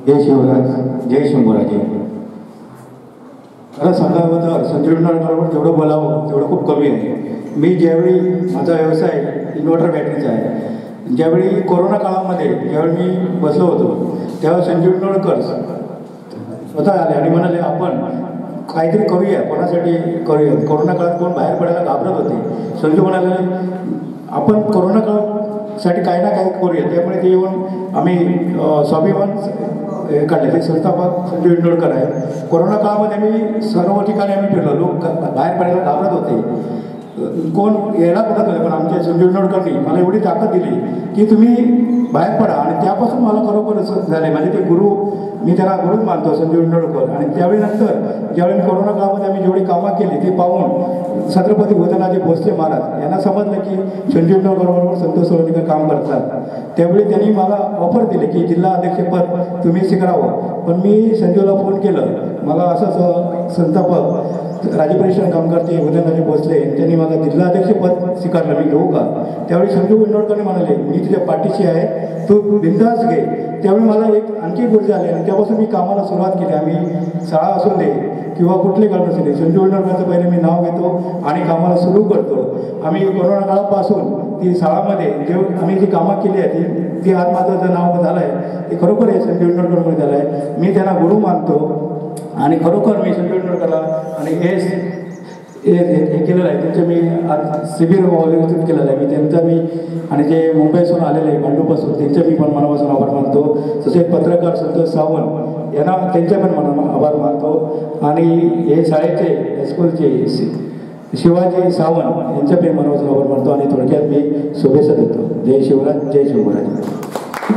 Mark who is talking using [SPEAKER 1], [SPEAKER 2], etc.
[SPEAKER 1] जय शिवराज, जय शंभूराजे. खरं सांगावं तर संजय विनाळकरवर जेवढं बोलावं तेवढं खूप कमी आहे. मी ज्यावेळी माझा व्यवसाय इन्व्हर्टर बॅटरीचा आहे, ज्यावेळी कोरोना काळामध्ये ज्यावेळी मी बसलो होतो त्यावेळी संजय विनाळकर स्वतः आले आणि म्हणाले आपण काहीतरी करूया, कोणासाठी करूया. कोरोना काळात कोण बाहेर पडायला घाबरत होते. संजू म्हणाले आपण कोरोना काळासाठी काही ना काही करूया. त्यामुळे ते येऊन आम्ही स्वाभिमान काढले. ते संस्थापक संजय विंडोळकर आहे. कोरोना काळामध्ये आम्ही सर्व ठिकाणी आम्ही फिरलो. लोक बाहेर पडायला घाबरत होते, कोण यायला पडत होते. पण आमच्या संजय विंडोळकरनी मला एवढी ताकद दिली की तुम्ही बाहेर पडा. आणि त्यापासून मला खरोखर झाले. म्हणजे ते गुरु, मी त्याला गुरुच मानतो संजय विंडोळकर. आणि त्यावेळी नंतर ज्यावेळी कोरोना काळामध्ये आम्ही जेवढी कामं केली ते पाहून छत्रपती भोजनाजी भोसले महाराज यांना समजलं की संजय विंडोळकरबरोबर संतोष सोळणकर काम करतात. त्यावेळी त्यांनी मला ऑफर दिली की जिल्हा अध्यक्षपद तुम्ही स्वीकारावं. पण मी संजूला फोन केलं, मला असंच संस्थापक राज्यपरिषद कामकर्ते भोजनाजी भोसले त्यांनी मला जिल्हाध्यक्षपद स्वीकारलं, मी घेऊ का. त्यावेळी संजू विंडोळकरने म्हणाले मी तुझ्या पाठीशी आहे, तू बिंदास घे. त्यावेळी मला एक आणखी ऊर्जा आली आणि त्यापासून मी कामाला सुरुवात केली. आम्ही शाळा असू दे किंवा कुठले काम असू दे, संजू विंडोळकरचं पहिले मी नाव घेतो आणि कामाला सुरू करतो. आम्ही कोरोना काळापासून ती शाळामध्ये जे आम्ही जी कामं केली आहे ती आज माझं नाव झालं आहे ते खरोखर हे संजय विंडोळकरमध्ये झालं आहे. मी त्यांना गुरु मानतो आणि खरोखर मी संजय विंडोळकरला आणि हे केलेलं आहे. त्यांचं मी आज शिबिर आयोजित केलेलं आहे. मी त्यांचं मी आणि जे मुंबईपासून आलेले आहे भांडूपासून त्यांचे मी पण मनापासून आभार मानतो. तसेच पत्रकार संतोष सावंत यांना त्यांचे पण आभार मानतो. आणि हे शाळेचे हायस्कूलचे शिवाजी सावंत यांच्या पण मनापासून आभार मानतो. आणि थोडक्यात मी शुभेच्छा देतो. जय शिवराज, जय शिवराज.